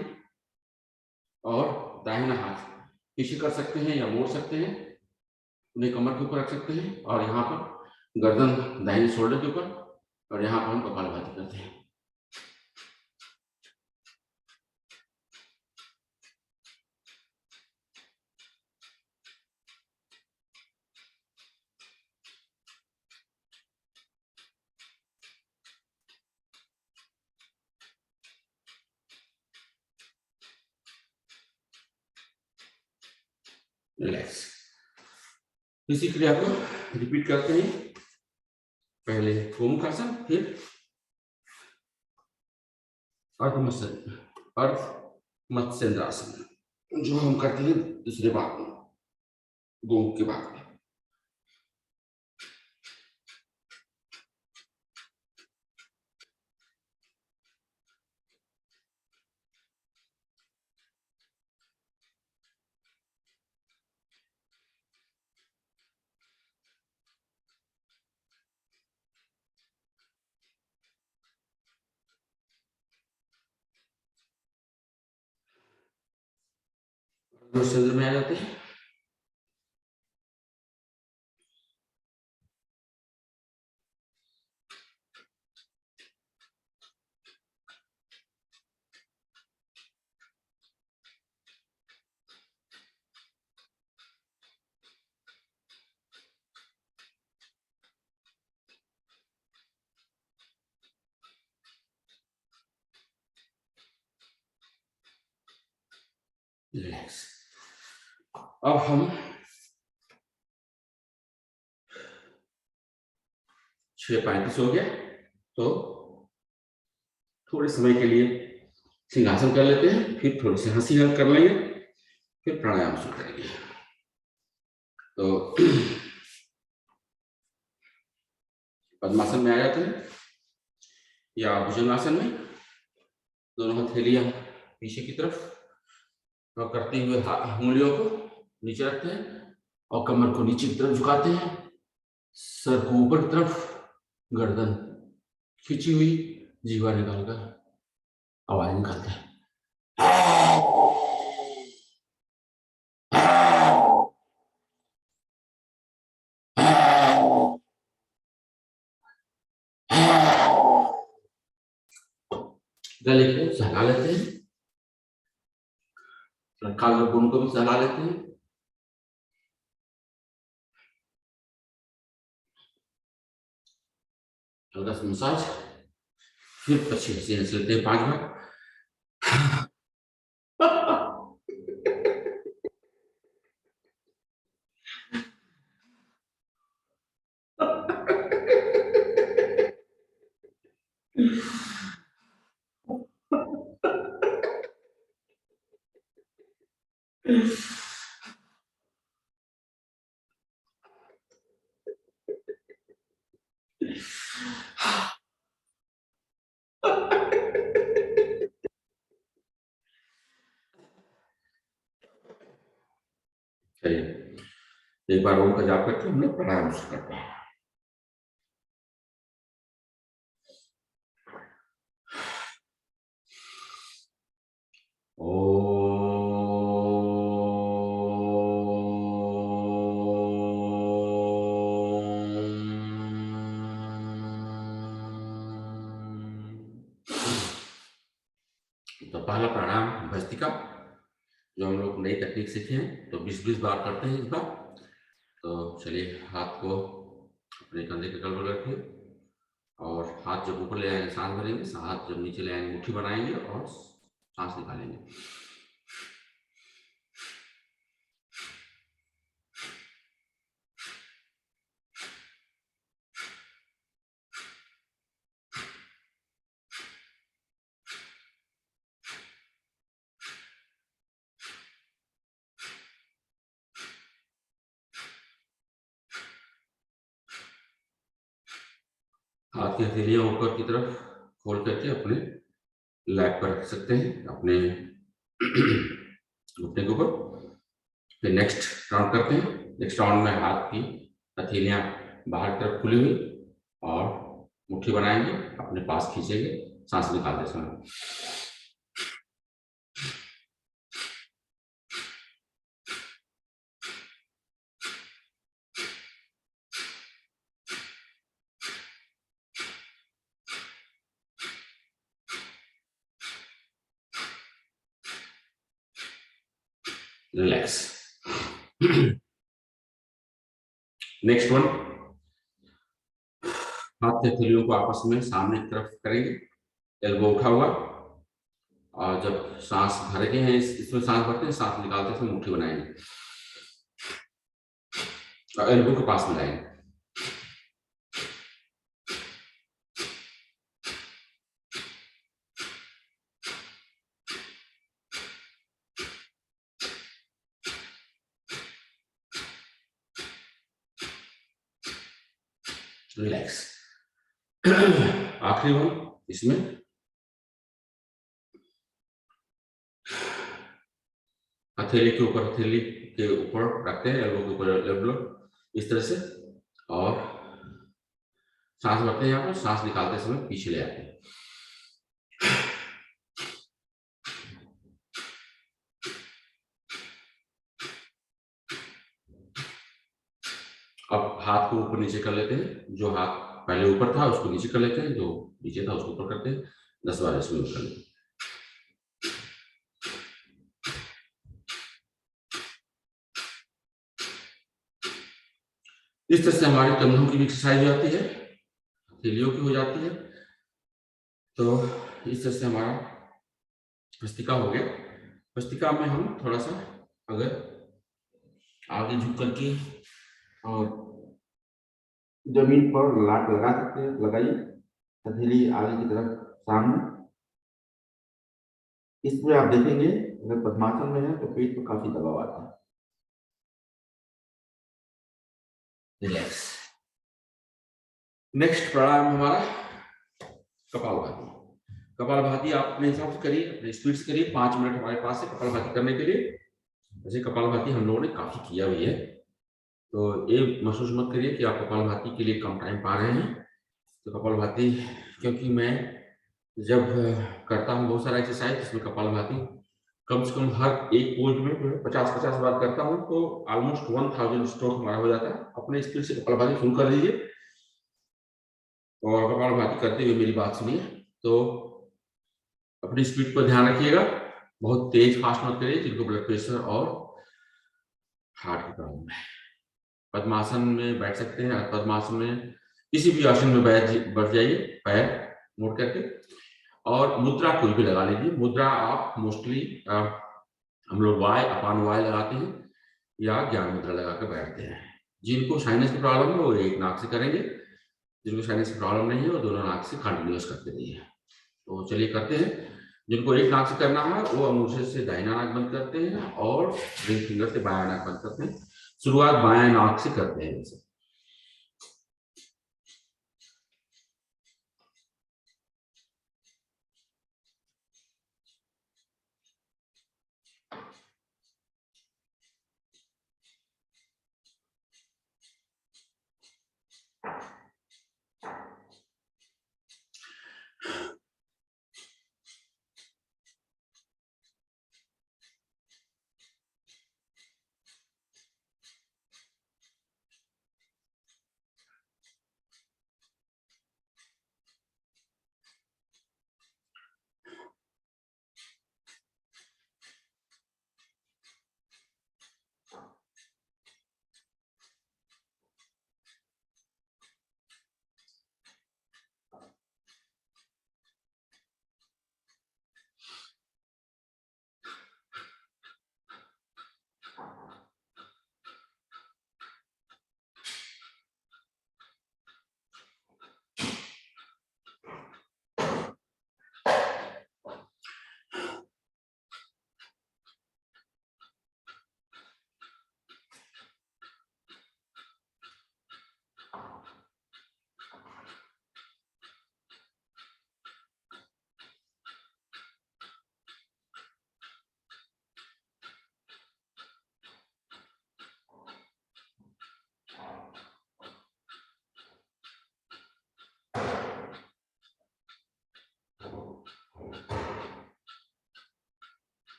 A: और दाहिना हाथ पीछे कर सकते हैं या मोड़ सकते हैं, उन्हें कमर के ऊपर रख सकते हैं और यहाँ पर गर्दन दाहिने शोल्डर के ऊपर, और यहाँ पर हम कपालभाति करते हैं। रिलैक्स। इसी क्रिया को रिपीट करते हैं। पहले गोमुख आसन, फिर अर्ध मत्स्येंद्रासन, जो हम करते हैं दूसरे भाग में, गोमुख के भाग में। शरीर में आ जाते हैं। रिलैक्स। अब हम 6:35 हो गया, तो थोड़े समय के लिए सिंहासन कर लेते हैं, फिर थोड़ी सी हंसी हल कर लेंगे, फिर प्राणायाम शुरू करेंगे। तो पद्मासन में आ जाते हैं या भुजंगासन में, दोनों हथेलियां पीछे की तरफ और करते हुए उंगलियों को नीचे रखते हैं और कमर को नीचे की तरफ झुकाते हैं, सर को ऊपर की तरफ, गर्दन खींची हुई, जीवा निकालकर आवाज निकालते हैं। गले को सहला लेते हैं, कालबोन को भी सहला लेते हैं। हल्का सा मसाज, फिर पछी हंसी हंस लेते हैं 5 बार। चलिए, एक बार ओम का जाप करके हम लोग प्राणायाम शुरू करते हैं। तो पहला प्राणायाम भस्त्रिका, जो हम लोग नई तकनीक सीखे हैं, तो 20-20 बार करते हैं इस बार। तो चलिए, हाथ को अपने कंधे के बगल रखिए और हाथ जब ऊपर ले आएंगे सांस भरेंगे, हाथ जब नीचे ले आएंगे मुट्ठी बनाएंगे और सांस निकालेंगे। हाथ की हथेलियां ऊपर की तरफ खोल करके अपने लैप पर रख सकते हैं, अपने घुटने के ऊपर। फिर नेक्स्ट राउंड करते हैं। नेक्स्ट राउंड में हाथ की हथेलियां बाहर की तरफ खुली हुई और मुट्ठी बनाएंगे, अपने पास खींचेंगे सांस निकालते समय। रिलैक्स। नेक्स्ट वन, हाथ की हथेलियों को आपस में सामने की तरफ करेंगे, एल्बो उठा हुआ, और जब सांस भर के हैं इसमें सांस भरते हैं, सांस निकालते समय मुट्ठी बनाएंगे और एल्बो के पास मिलाएंगे। रिलैक्स। आखिरी वन, इसमें हथेली के ऊपर, हथेली के ऊपर रखते हैं, एल्बो के ऊपर एल्बो, इस तरह से, और सांस भरते हैं यहाँ पर, सांस निकालते समय पीछे ले आते हैं। अब हाथ को ऊपर नीचे कर लेते हैं, जो हाथ पहले ऊपर था उसको नीचे कर लेते हैं, जो नीचे था उसको ऊपर करते हैं, 10 बार इसमें कर लेते हैं। इस तरह से हमारी कंधों की भी एक्सरसाइज हो जाती है, हथेलियों की हो जाती है। तो इस तरह से हमारा भस्त्रिका हो गया। भस्त्रिका में हम थोड़ा सा अगर आगे झुक करके और जमीन पर लगा सकते हैं, लगाइए हथेली आगे की तरफ सामने। इसमें आप देखेंगे अगर पद्मासन में है तो पेट पर काफी दबाव आता है। रिलैक्स। नेक्स्ट प्राणायाम हमारा कपालभाति। कपालभाति आप अपने हिसाब से करिए, अपने स्पीड से करिए। 5 मिनट हमारे पास है कपालभाति करने के लिए। वैसे कपालभाति हम लोगों ने काफी किया हुई है, तो ये महसूस मत करिए कि आप कपालभाति के लिए कम टाइम पा रहे हैं। तो कपालभाति, क्योंकि मैं जब करता हूँ बहुत सारा एक्सरसाइज, इसमें कपालभाति कम से कम हर एक पोज में 50-50 बार करता हूँ, तो ऑलमोस्ट 1000 स्ट्रोक हमारा हो जाता है। अपने स्पीड से कपालभाति शुरू कर लीजिए और कपालभाति करते हुए मेरी बात सुनिए। तो अपनी स्पीड पर ध्यान रखिएगा, बहुत तेज फास्ट मत करिए जिनको ब्लड प्रेशर और हार्ट की प्रॉब्लम है। पद्मासन में बैठ सकते हैं, पद्मासन में किसी भी आसन में बैठ जाइए, पैर मोड़ करके, और मुद्रा कोई भी लगा लीजिए। मुद्रा आप मोस्टली हम लोग वाय अपान वाय लगाते हैं या ज्ञान मुद्रा लगा कर बैठते हैं। जिनको साइनस की प्रॉब्लम है वो एक नाक से करेंगे, जिनको साइनस की प्रॉब्लम नहीं है वो दोनों नाक से कंटिन्यूअस करते रहिए। तो चलिए करते हैं। जिनको एक नाक से करना है वो अंगूठे से दाहिना नाक बंद करते हैं और रिंग फिंगर से बायां नाक बंद करते हैं। शुरुआत बायां नाक से करते हैं। जैसे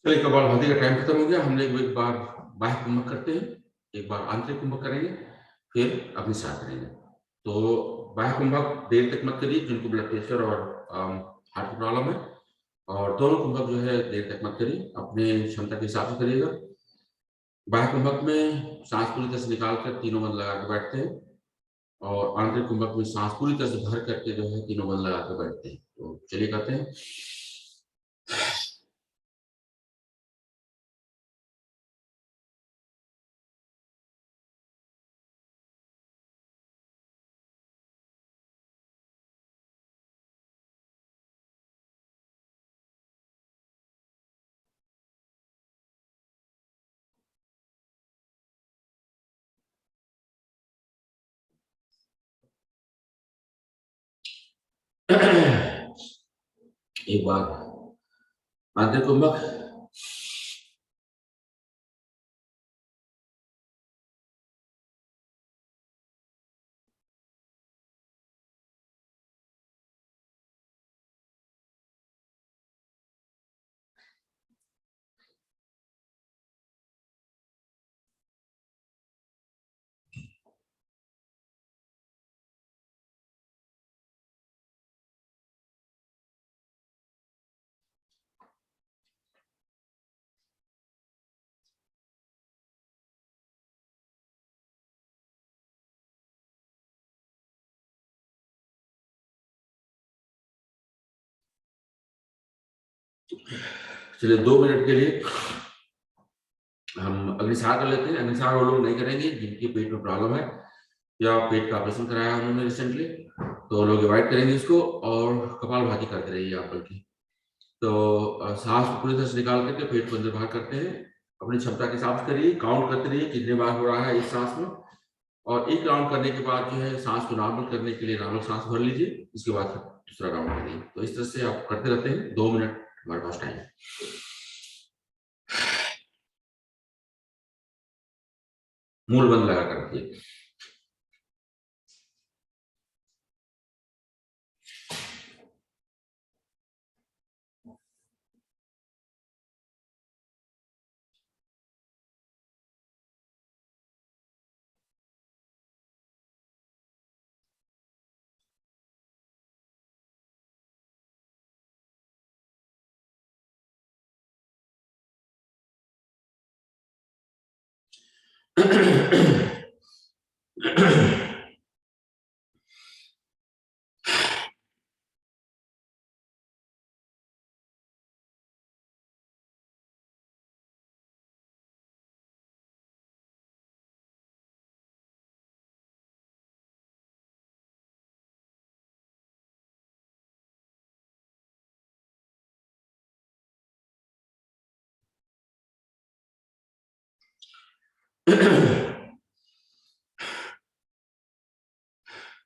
A: चलिए, कपालभाति का टाइम खत्म हो गया। हम लोग एक बार बाह्य कुंभक करते हैं, एक बार आंतरिक कुंभक करेंगे, फिर अग्निसार करेंगे। तो बाह्य कुंभक देर तक मत करिए जिनको ब्लड प्रेशर और हार्ट की प्रॉब्लम है, और दोनों कुंभक जो है देर तक मत करिए, अपने क्षमता के हिसाब से करिएगा। बाह्य कुंभक में सांस पूरी तरह से निकाल कर तीनों बंद लगा के बैठते हैं, और आंतरिक कुंभक में सांस पूरी तरह से भर करके जो है तीनों बंद लगा के बैठते हैं। तो चलिए करते हैं। एक बार आंतरिक कुंभक, चलिए 2 मिनट के लिए हम अग्निसार कर लेते हैं। अग्निसार वो लोग नहीं करेंगे जिनके पेट में प्रॉब्लम है या पेट का ऑपरेशन कराया उन्होंने रिसेंटली, तो वो लोग अवॉइड करेंगे इसको, और कपालभाति करते रहिए आप बल्कि। तो सांस को पूरी तरह से निकाल करके पेट को अंदर बाहर करते हैं, अपनी क्षमता के हिसाब से करिए, काउंट करते रहिए कितने बार हो रहा है इस सांस में, और एक राउंड करने के बाद जो है सांस को नॉर्मल करने के लिए नॉर्मल सांस भर लीजिए, इसके बाद फिर दूसरा राउंड करिए। तो इस तरह से आप करते रहते हैं। 2 मिनट हमारे पास टाइम है। मूल बंद लगा कर रखिए।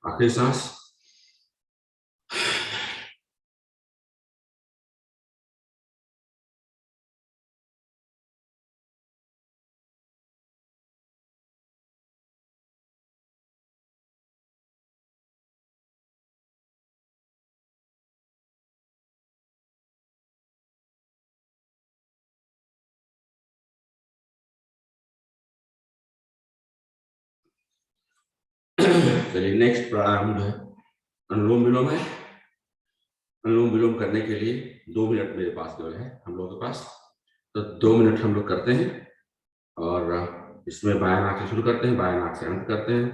A: आखिरी सांस। चलिए नेक्स्ट प्राणायाम जो है अनुलोम विलोम है। अनुलोम विलोम करने के लिए 2 मिनट मेरे पास केवल है हम लोगों के पास, तो 2 मिनट हम लोग करते हैं। और इसमें बायां नाक से शुरू करते हैं, बायां नाक से अंत करते हैं,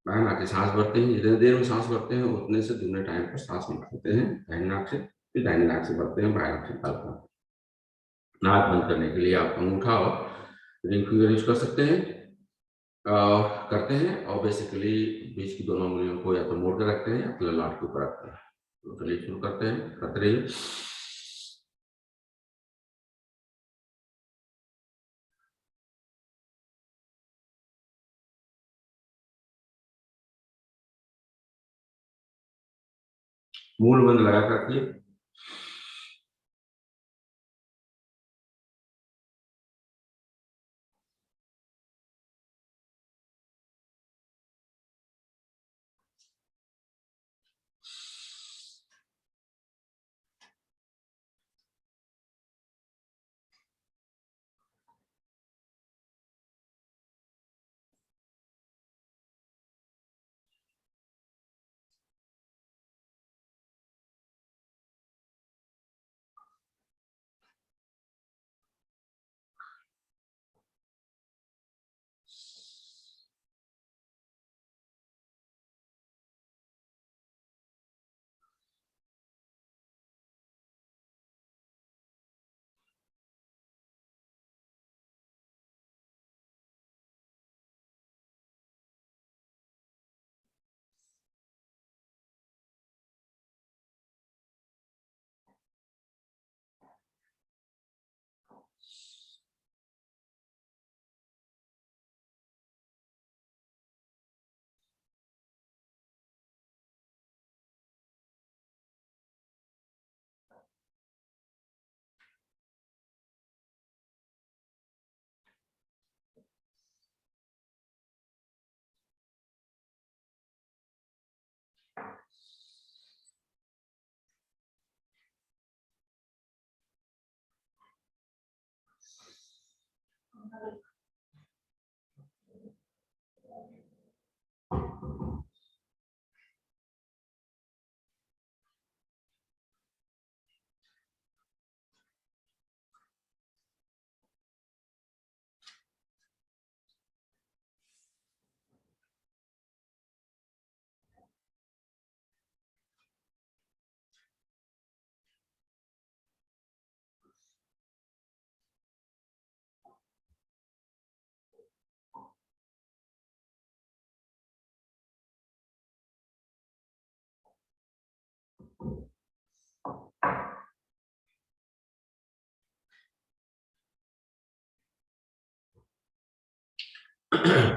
A: बायां नाक से सांस भरते हैं, जितने देर में सांस भरते हैं उतने से दुगने टाइम पर सांस निकालते हैं दाहिने नाक से, फिर दाहिने नाक से भरते हैं, बायां नाक से निकालते हैं। नाक बंद करने के लिए आप अंगूठा और रिंग फिंगर यूज कर सकते हैं, करते हैं, और बेसिकली बीच की दोनों उंगलियों को या तो मोड़ कर रखते हैं या फिर ललाट के ऊपर रखते हैं। तो चलिए शुरू करते हैं, करते रहिए। मूल बंद लगा कर रखिए।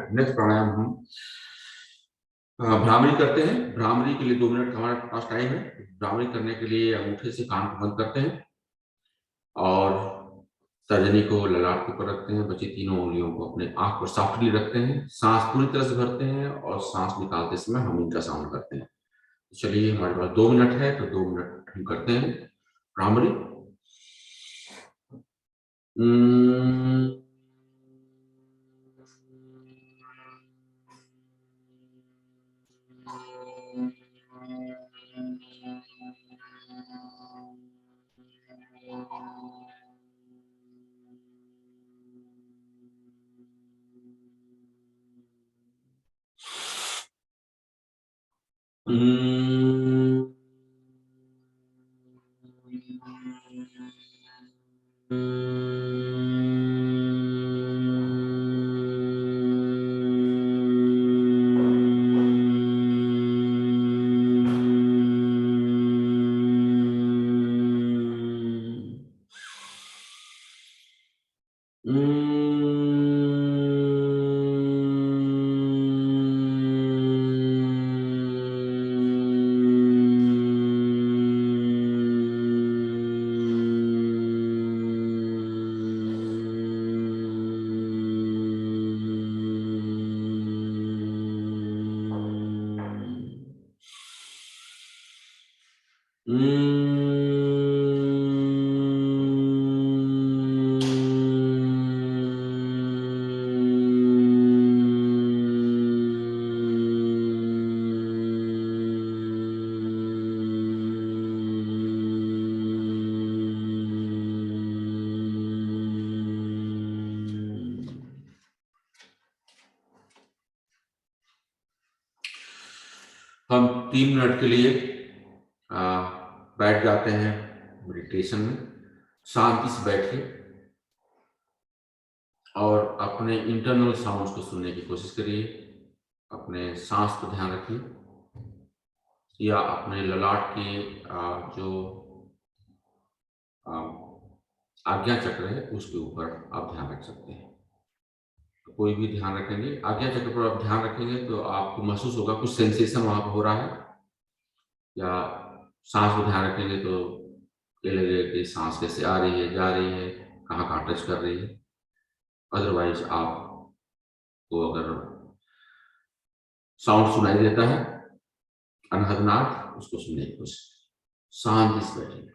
A: नेक्स्ट प्राणायाम हम भ्रामरी करते हैं। भ्रामरी के लिए 2 मिनट हमारे पास टाइम है। भ्रामरी करने के लिए अंगूठे से कान को बंद करते हैं और तर्जनी को ललाट के ऊपर रखते हैं। बची तीनों उंगलियों को अपने आंख पर सॉफ्टली रखते हैं। सांस पूरी तरह से भरते हैं और सांस निकालते समय हमिंग का साउंड करते हैं। तो चलिए, हमारे पास 2 मिनट है, तो 2 मिनट हम करते हैं भ्रामरी। हम 3 मिनट के लिए बैठ जाते हैं मेडिटेशन में। शांति से बैठिए और अपने इंटरनल साउंड्स को सुनने की कोशिश करिए। अपने सांस पर ध्यान रखिए या अपने ललाट के जो आज्ञा चक्र है उसके ऊपर आप ध्यान रख सकते हैं। तो कोई भी ध्यान रखेंगे, आज्ञा चक्र पर आप ध्यान रखेंगे तो आपको महसूस होगा कुछ सेंसेशन वहां पर हो रहा है। या सांस पर ध्यान रखेंगे तो ये लगेगा कि सांस कैसे आ रही है, जा रही है, कहाँ टच कर रही है। अदरवाइज आपको अगर साउंड सुनाई देता है अनहदनाद, उसको सुनने की कोशिश, शांति से बैठिए।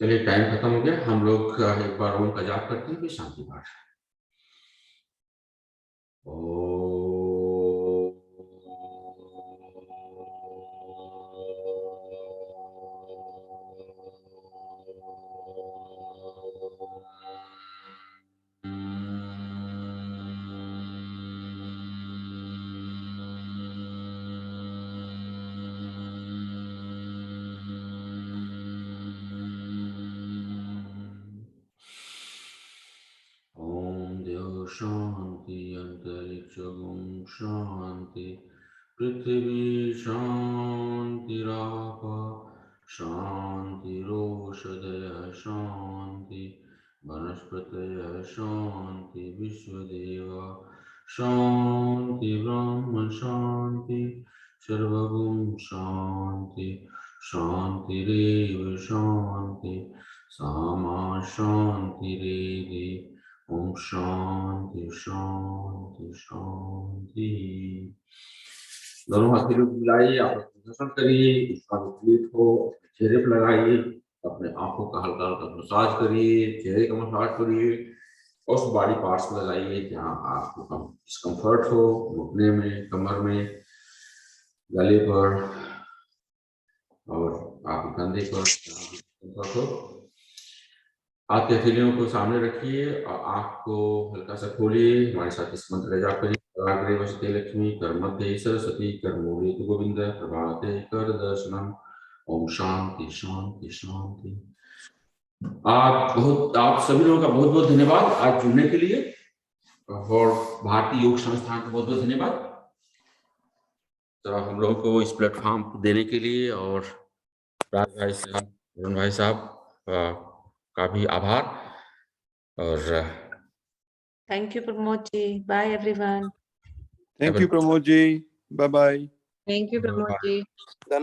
A: चलिए टाइम खत्म हो गया, हम लोग एक बार ओम का जाप करते हैं, फिर शांति पाठ। ओम देव शांति, अंतरिक्ष शांति, पृथ्वी शांतिराप शांतिरोषधय शांति, वनस्पतय शांति, विश्वदेव शांति, ब्रह्म शांति, सर्वगुण शांति, शांतिरेव शांति, सामा शांतिरेधि। ओम शांति शांति शांति। दोनों हाथों को मिलाइए, आप दर्शन करिए, इसका प्लेट को चेहरे पर लगाइए, अपने आंखों का हल्का हल्का मसाज करिए, चेहरे का मसाज करिए, उस बॉडी पार्ट्स को लगाइए जहाँ आपको डिस्कम्फर्ट हो, घुटने में, कमर में, गले पर और आपके कंधे पर डिस्कम्फर्ट हो। हाथ के हथेलियों को सामने रखिए और आंख को हल्का सा खोलिए। हमारे साथ इस मंत्र जाप करिए। कराग्रे वसते लक्ष्मी, कर मध्य सरस्वती, कर मूले तु गोविंद, प्रभाते कर दर्शनम। ओम शांति शांति शांति। आप सभी लोगों का बहुत बहुत धन्यवाद आज जुड़ने के लिए, और भारतीय योग संस्थान का बहुत बहुत धन्यवाद तो हम लोगों को इस प्लेटफॉर्म देने के लिए, और राज भाई साहब, वरुण भाई साहब का भी आभार। और
B: thank you Pramod ji, bye everyone.
C: Thank you Pramod ji, bye bye.
B: Thank you Pramod ji.
C: धन्यवाद।